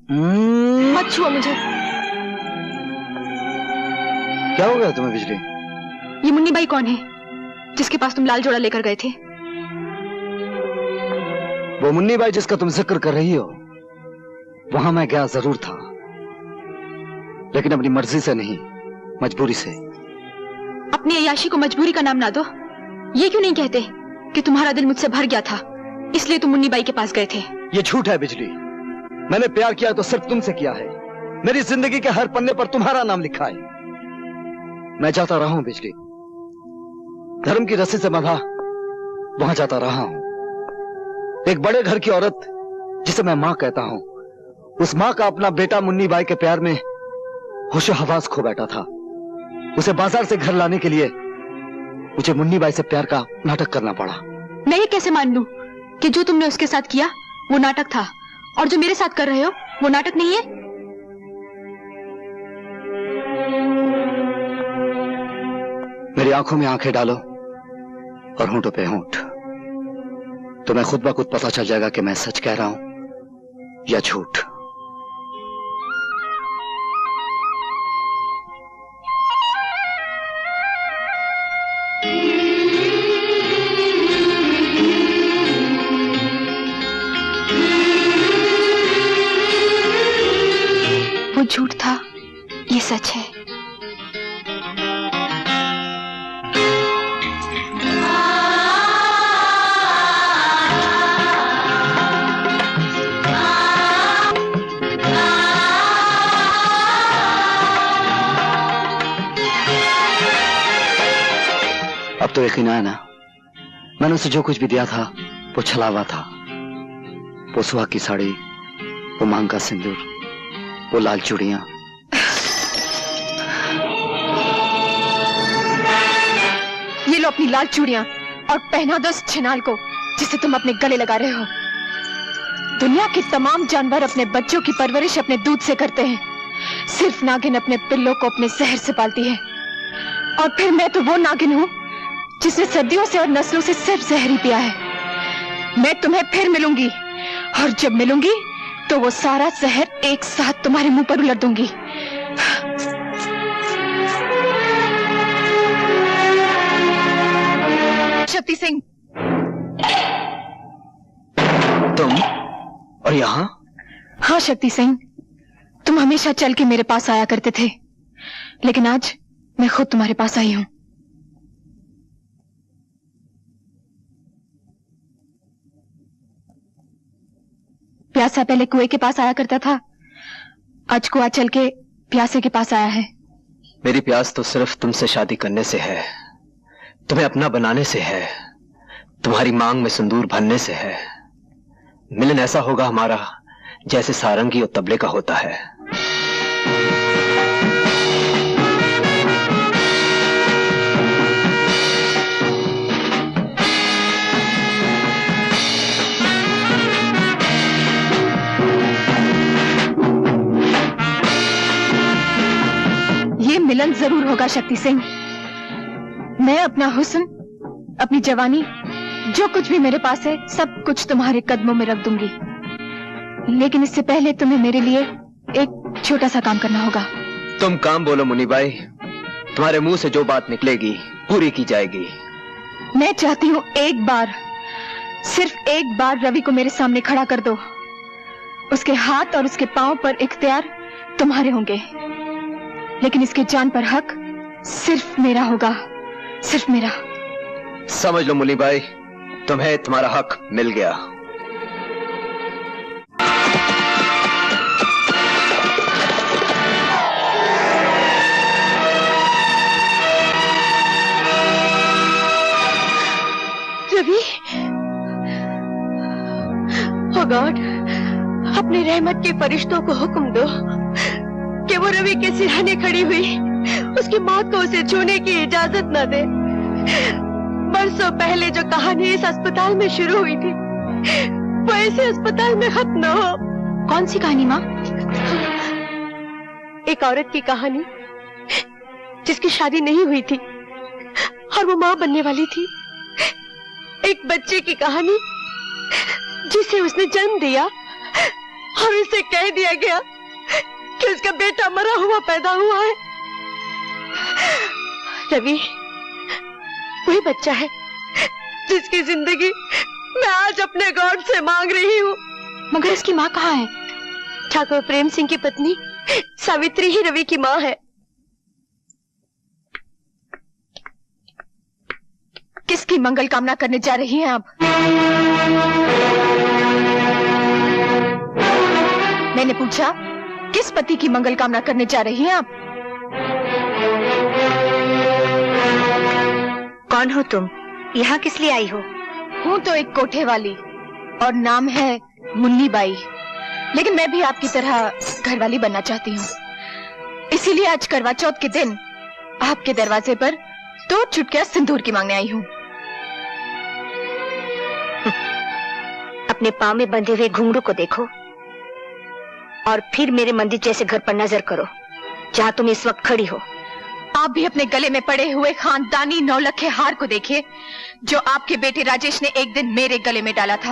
मत छुओ मुझे। क्या हो गया तुम्हें बिजली? ये मुन्नी बाई कौन है जिसके पास तुम लाल जोड़ा लेकर गए थे? वो मुन्नी बाई जिसका तुम जिक्र कर रही हो, वहां मैं गया जरूर था, लेकिन अपनी मर्जी से नहीं, मजबूरी से। अपनी अय्याशी को मजबूरी का नाम ना दो। ये क्यों नहीं कहते कि तुम्हारा दिल मुझसे भर गया था, इसलिए तुम मुन्नी बाई के पास गए थे? ये झूठ है बिजली। मैंने प्यार किया तो सिर्फ तुमसे किया है। मेरी जिंदगी के हर पन्ने पर तुम्हारा नाम लिखा है। मैं जाता रहा हूं बिजली, धर्म की रस्सी से बंधा वहां जाता रहा हूं। एक बड़े घर की औरत जिसे मैं मां कहता हूं, उस मां का अपना बेटा मुन्नी बाई के प्यार में होशो हवास खो बैठा था। उसे बाजार से घर लाने के लिए मुझे मुन्नी बाई से प्यार का नाटक करना पड़ा। मैं ये कैसे मान लूं कि जो तुमने उसके साथ किया वो नाटक था, और जो मेरे साथ कर रहे हो वो नाटक नहीं है? मेरी आंखों में आंखें डालो और होंठों पे होंठ, तो मैं खुद ब खुद पता चल जाएगा कि मैं सच कह रहा हूं या झूठ। वो झूठ था, ये सच है। अब तो यकीन आया ना, मैंने उसे जो कुछ भी दिया था वो छलावा था। वो सुहाग की साड़ी, वो मांग का सिंदूर, वो लाल चूड़ियां। ये लो अपनी लाल चूड़ियां और पहना दो उस छिनाल को जिसे तुम अपने गले लगा रहे हो। दुनिया के तमाम जानवर अपने बच्चों की परवरिश अपने दूध से करते हैं, सिर्फ नागिन अपने पिल्लों को अपने जहर से पालती है। और फिर मैं तो वो नागिन हूं जिसने सदियों से और नस्लों से सिर्फ जहर ही पिया है। मैं तुम्हें फिर मिलूंगी, और जब मिलूंगी तो वो सारा जहर एक साथ तुम्हारे मुंह पर उलट दूंगी। शक्ति सिंह, तुम? और यहाँ? हाँ शक्ति सिंह, तुम हमेशा चल के मेरे पास आया करते थे, लेकिन आज मैं खुद तुम्हारे पास आई हूं। प्यासा पहले कुएं के पास आया करता था, आज कुआं चल के प्यासे के पास आया है। मेरी प्यास तो सिर्फ तुमसे शादी करने से है, तुम्हें अपना बनाने से है, तुम्हारी मांग में सिंदूर भरने से है। मिलन ऐसा होगा हमारा जैसे सारंगी और तबले का होता है। ये मिलन जरूर होगा शक्ति सिंह। मैं अपना हुस्न, अपनी जवानी, जो कुछ भी मेरे पास है, सब कुछ तुम्हारे कदमों में रख दूंगी। लेकिन इससे पहले तुम्हें मेरे लिए एक छोटा सा काम करना होगा। तुम काम बोलो मुन्नी बाई, तुम्हारे मुंह से जो बात निकलेगी पूरी की जाएगी। मैं चाहती हूँ एक बार, सिर्फ एक बार रवि को मेरे सामने खड़ा कर दो। उसके हाथ और उसके पांव पर इख्तियार तुम्हारे होंगे, लेकिन इसके जान पर हक सिर्फ मेरा होगा, सिर्फ मेरा। समझ लो मुन्नी बाई, तुम्हें तुम्हारा हक मिल गया। रवि, ओ गॉड, अपने रहमत के फरिश्तों को हुक्म दो कि वो रवि के सिरहाने खड़ी हुई उसकी मौत को उसे छूने की इजाजत न दे। बरसों पहले जो कहानी इस अस्पताल में शुरू हुई थी, वो ऐसे अस्पताल में खत्म न हो। कौन सी कहानी माँ? एक औरत की कहानी जिसकी शादी नहीं हुई थी और वो माँ बनने वाली थी। एक बच्चे की कहानी जिसे उसने जन्म दिया अब इसे कह दिया गया कि उसका बेटा मरा हुआ पैदा हुआ है। रवि वही बच्चा है जिसकी जिंदगी मैं आज अपने गॉड से मांग रही हूँ। मगर इसकी माँ कहाँ है? ठाकुर प्रेम सिंह की पत्नी सावित्री ही रवि की माँ है। किसकी मंगल कामना करने जा रही हैं आप? मैंने पूछा, किस पति की मंगल कामना करने जा रही हैं आप? कौन हो तुम? यहाँ किस लिए आई हो? हूँ तो एक कोठे वाली और नाम है मुन्नी बाई, लेकिन मैं भी आपकी तरह घरवाली बनना चाहती हूँ। इसीलिए आज करवा चौथ के दिन आपके दरवाजे पर 2 चुटकियां सिंदूर की मांगने आई हूँ। अपने पाँव में बंधे हुए घुंघरू को देखो और फिर मेरे मंदिर जैसे घर पर नजर करो जहाँ तुम इस वक्त खड़ी हो। आप भी अपने गले में पड़े हुए खानदानी 9 लखे हार को देखिए जो आपके बेटे राजेश ने एक दिन मेरे गले में डाला था,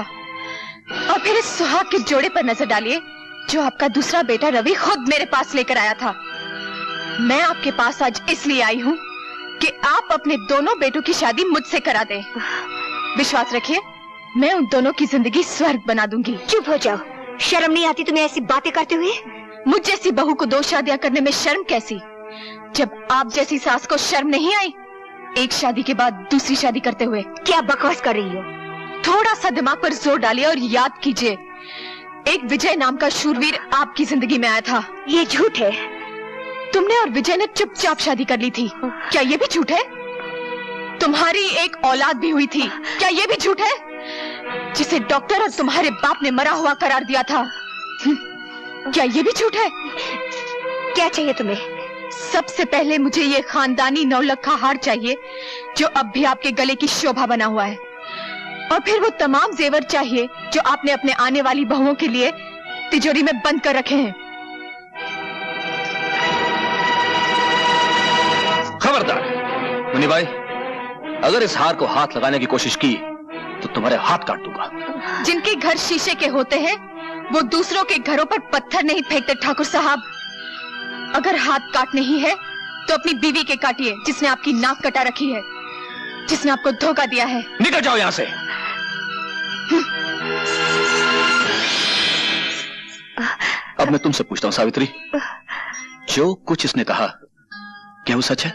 और फिर इस सुहाग के जोड़े पर नजर डालिए जो आपका दूसरा बेटा रवि खुद मेरे पास लेकर आया था। मैं आपके पास आज इसलिए आई हूँ कि आप अपने दोनों बेटों की शादी मुझसे करा दें। विश्वास रखिए, मैं उन दोनों की जिंदगी स्वर्ग बना दूंगी। चुप हो जाओ, शर्म नहीं आती तुम्हें ऐसी बातें करते हुए? मुझ जैसी बहू को 2 शादियां करने में शर्म कैसी, जब आप जैसी सास को शर्म नहीं आई एक शादी के बाद दूसरी शादी करते हुए? क्या बकवास कर रही हो? थोड़ा सा दिमाग पर जोर डालिए और याद कीजिए, एक विजय नाम का शूरवीर आपकी जिंदगी में आया था। ये झूठ है। तुमने और विजय ने चुपचाप शादी कर ली थी, क्या ये भी झूठ है? तुम्हारी एक औलाद भी हुई थी, क्या ये भी झूठ है? जिसे डॉक्टर और तुम्हारे बाप ने मरा हुआ करार दिया था, क्या ये भी झूठ है? क्या चाहिए तुम्हें? सबसे पहले मुझे ये खानदानी 9 लखा हार चाहिए जो अब भी आपके गले की शोभा बना हुआ है, और फिर वो तमाम जेवर चाहिए जो आपने अपने आने वाली बहुओं के लिए तिजोरी में बंद कर रखे हैं। खबरदार मुन्नी बाई, अगर इस हार को हाथ लगाने की कोशिश की तो तुम्हारे हाथ काट दूंगा। जिनके घर शीशे के होते हैं वो दूसरों के घरों पर पत्थर नहीं फेंकते ठाकुर साहब। अगर हाथ काटने ही है तो अपनी बीवी के काटिए जिसने आपकी नाक कटा रखी है, जिसने आपको धोखा दिया है। निकल जाओ यहाँ से। अब मैं तुमसे पूछता हूँ सावित्री, जो कुछ इसने कहा क्या वो सच है?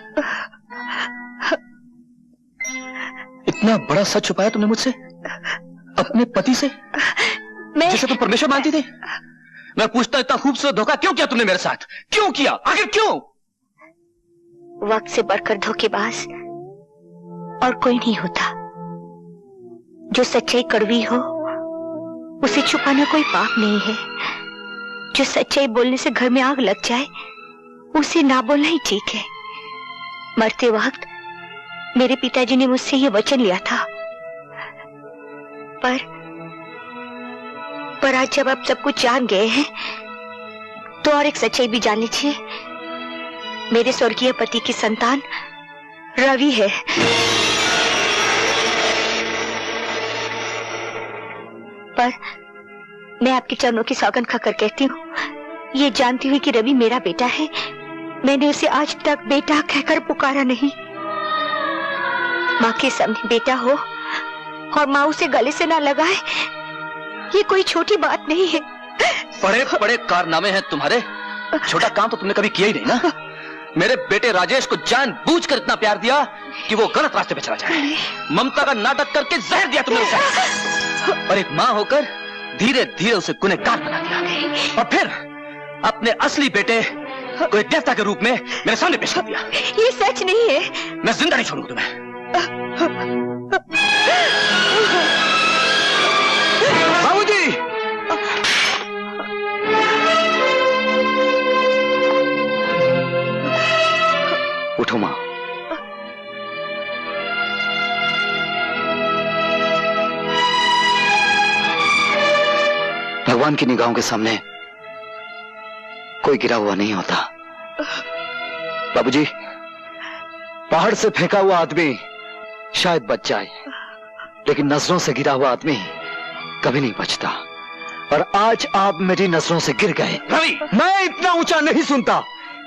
इतना बड़ा सच छुपाया तुमने मुझसे, अपने पति से, जिसे तुम परमेश्वर मानती थी? मैं पूछता इतना खूबसूरत धोखा क्यों किया तुमने मेरे साथ? क्यों किया, आखिर क्यों? वक्त से बढ़कर धोखेबाज और कोई नहीं होता। जो सच्चाई कड़वी हो उसे छुपाना कोई पाप नहीं है। जो सच्चाई बोलने से घर में आग लग जाए उसे ना बोलना ही ठीक है। मरते वक्त मेरे पिताजी ने मुझसे ये वचन लिया था, पर आज जब आप सब कुछ जान गए हैं तो और एक सच्चाई भी जान लीजिए। मेरे स्वर्गीय पति की संतान रवि है। पर मैं आपके चरणों की सौगंध खाकर कहती हूँ, ये जानती हुई कि रवि मेरा बेटा है, मैंने उसे आज तक बेटा कहकर पुकारा नहीं। माँ के सामने बेटा हो और माँ उसे गले से ना लगाए, ये कोई छोटी बात नहीं है। बड़े बड़े कारनामे हैं तुम्हारे, छोटा काम तो तुमने कभी किया ही नहीं ना। मेरे बेटे राजेश को जानबूझकर इतना प्यार दिया कि वो गलत रास्ते पे चला जाए। ममता का नाटक करके जहर दिया तुमने उसे, और एक माँ होकर धीरे धीरे उसे गुनहगार बना दिया, और फिर अपने असली बेटे को एक देवता के रूप में मेरे सामने पेश कर दिया। ये सच नहीं है। मैं जिंदा नहीं छोड़ूंगा तुम्हें। बाबूजी! उठो मां। भगवान की निगाहों के सामने कोई गिरा हुआ नहीं होता। बाबूजी, पहाड़ से फेंका हुआ आदमी शायद बच जाए, लेकिन नजरों से गिरा हुआ आदमी कभी नहीं बचता। और आज आप मेरी नजरों से गिर गए। रवि, मैं इतना ऊंचा नहीं सुनता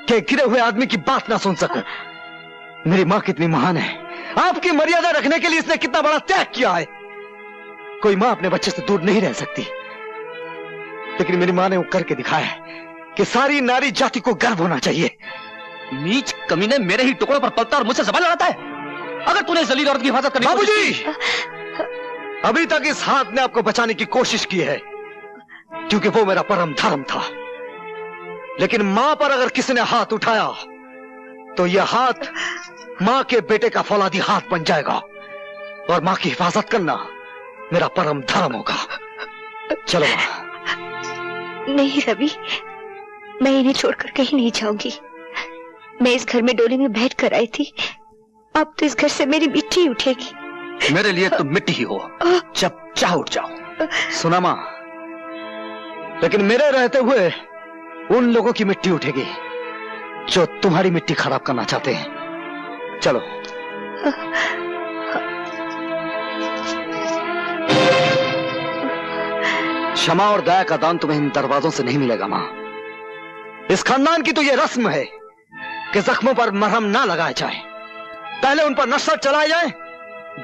कि गिरे हुए आदमी की बात ना सुन सकूं। मेरी मां कितनी महान है, आपकी मर्यादा रखने के लिए इसने कितना बड़ा त्याग किया है। कोई मां अपने बच्चे से दूर नहीं रह सकती, लेकिन मेरी मां ने वो करके दिखाया है कि सारी नारी जाति को गर्व होना चाहिए। नीच कमीने मेरे ही टुकड़ों पर पलता और मुझसे सवाल लड़ाता है। अगर तूने जलील औरत की हिफाजत करनी बाबूजी, अभी तक इस हाथ ने आपको बचाने की कोशिश की है, क्योंकि वो मेरा परम धर्म था। लेकिन मां पर अगर किसी ने हाथ उठाया तो यह हाथ मां के बेटे का फौलादी हाथ बन जाएगा, और मां की हिफाजत करना मेरा परम धर्म होगा। चलो मां। नहीं रवि, मैं इन्हें छोड़कर कहीं नहीं जाऊंगी। मैं इस घर में डोली में बैठ कर आई थी, अब तो इस घर से मेरी मिट्टी उठेगी। मेरे लिए तुम मिट्टी ही हो, जब चाह उठ जाओ। सुना मां, लेकिन मेरे रहते हुए उन लोगों की मिट्टी उठेगी जो तुम्हारी मिट्टी खराब करना चाहते हैं। चलो। क्षमा और दया का दान तुम्हें इन दरवाजों से नहीं मिलेगा मां। इस खानदान की तो यह रस्म है कि जख्मों पर मरहम ना लगाया जाए, पहले उन पर नशा चलाया जाए,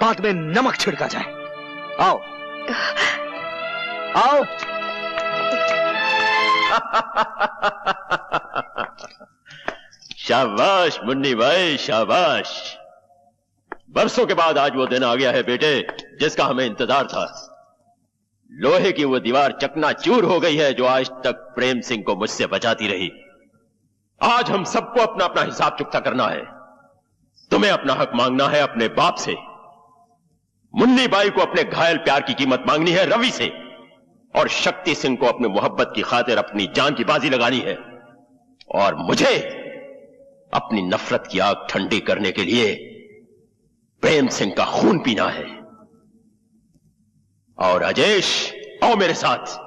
बाद में नमक छिड़का जाए। आओ आओ। शाबाश मुन्नी भाई, शाबाश। बरसों के बाद आज वो दिन आ गया है बेटे, जिसका हमें इंतजार था। लोहे की वो दीवार चकनाचूर हो गई है जो आज तक प्रेम सिंह को मुझसे बचाती रही। आज हम सबको अपना अपना हिसाब चुकता करना है। तुम्हें अपना हक मांगना है अपने बाप से, मुन्नी बाई को अपने घायल प्यार की कीमत मांगनी है रवि से, और शक्ति सिंह को अपनी मोहब्बत की खातिर अपनी जान की बाजी लगानी है, और मुझे अपनी नफरत की आग ठंडी करने के लिए प्रेम सिंह का खून पीना है। और राजेश, आओ मेरे साथ,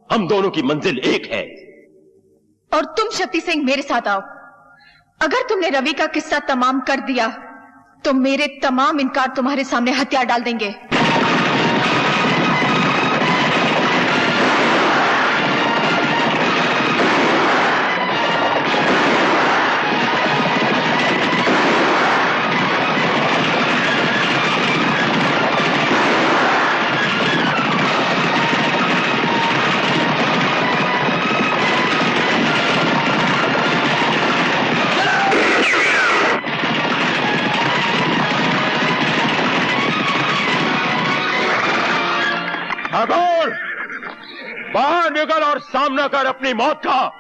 हम दोनों की मंजिल एक है। और तुम शक्ति सिंह मेरे साथ आओ। अगर तुमने रवि का किस्सा तमाम कर दिया तो मेरे तमाम इनकार तुम्हारे सामने हथियार डाल देंगे। बाहर निकल और सामना कर अपनी मौत का,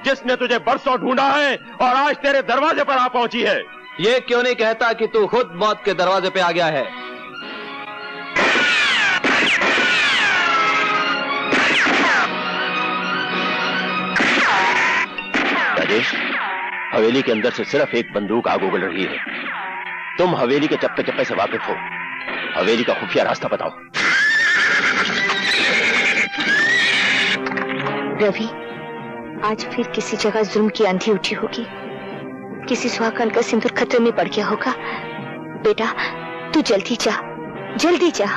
जिसने तुझे बरसों ढूंढा है और आज तेरे दरवाजे पर आ पहुंची है। ये क्यों नहीं कहता कि तू खुद मौत के दरवाजे पे आ गया है? राजेश, हवेली के अंदर से सिर्फ एक बंदूक आग उगल रही है। तुम हवेली के चप्पे चप्पे से वाकिफ हो, हवेली का खुफिया रास्ता बताओ। रवि, आज फिर किसी जगह जुल्म की आंधी उठी होगी, किसी सुहागन का सिंदूर खतरे में पड़ गया होगा। बेटा, तू जल्दी जा, जल्दी जा।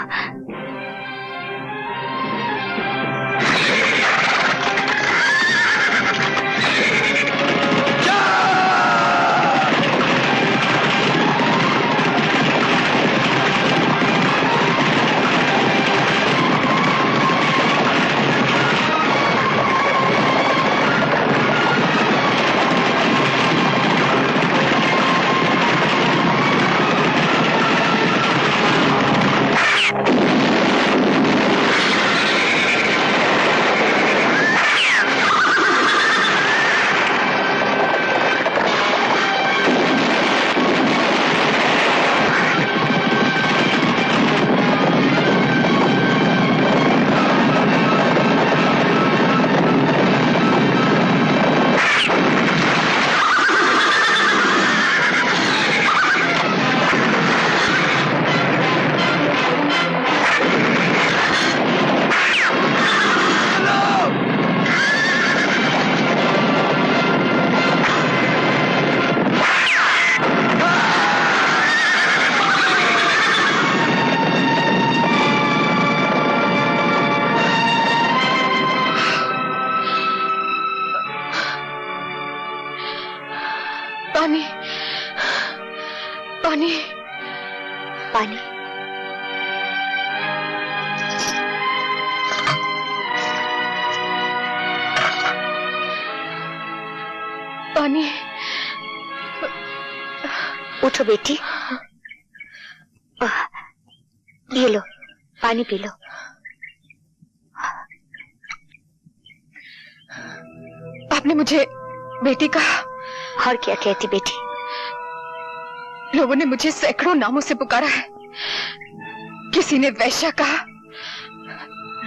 पानी। पानी। पानी। उठो बेटी, ये लो पानी पी लो। आपने मुझे बेटी कहा? और क्या कहती बेटी? लोगों ने मुझे सैकड़ों नामों से पुकारा है। किसी ने वैश्या कहा,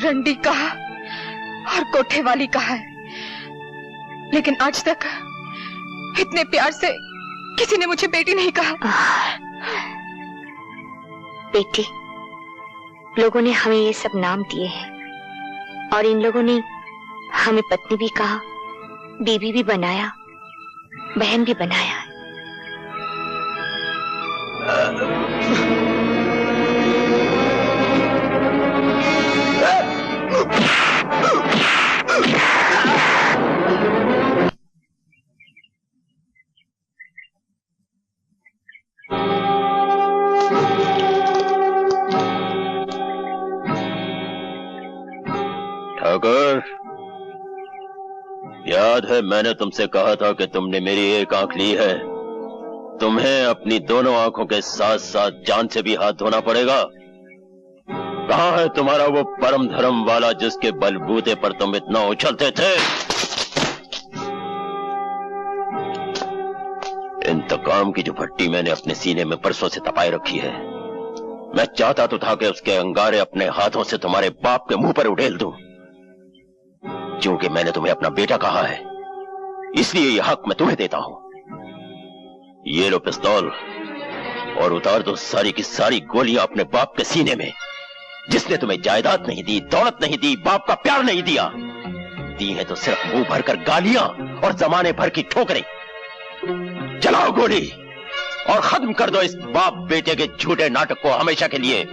रंडी कहा और कोठे वाली कहा है, लेकिन आज तक इतने प्यार से किसी ने मुझे बेटी नहीं कहा। बेटी, लोगों ने हमें ये सब नाम दिए हैं और इन लोगों ने हमें पत्नी भी कहा, बीवी भी बनाया, बहन भी बनाया। ठाकुर, याद है मैंने तुमसे कहा था कि तुमने मेरी एक आंख ली है, तुम्हें अपनी दोनों आंखों के साथ साथ जान से भी हाथ धोना पड़ेगा। कहां है तुम्हारा वो परम धर्म वाला जिसके बलबूते पर तुम इतना उछलते थे? इंतकाम की जो भट्टी मैंने अपने सीने में परसों से तपाई रखी है, मैं चाहता तो था कि उसके अंगारे अपने हाथों से तुम्हारे बाप के मुंह पर उड़ेल दूं। क्योंकि मैंने तुम्हें अपना बेटा कहा है, इसलिए यह हक मैं तुम्हें देता हूं। ये लो पिस्तौल और उतार दो सारी की सारी गोलियां अपने बाप के सीने में, जिसने तुम्हें जायदाद नहीं दी, दौलत नहीं दी, बाप का प्यार नहीं दिया, दी है तो सिर्फ मुंह भरकर गालियां और जमाने भर की ठोकरें। चलाओ गोली और खत्म कर दो इस बाप बेटे के झूठे नाटक को हमेशा के लिए।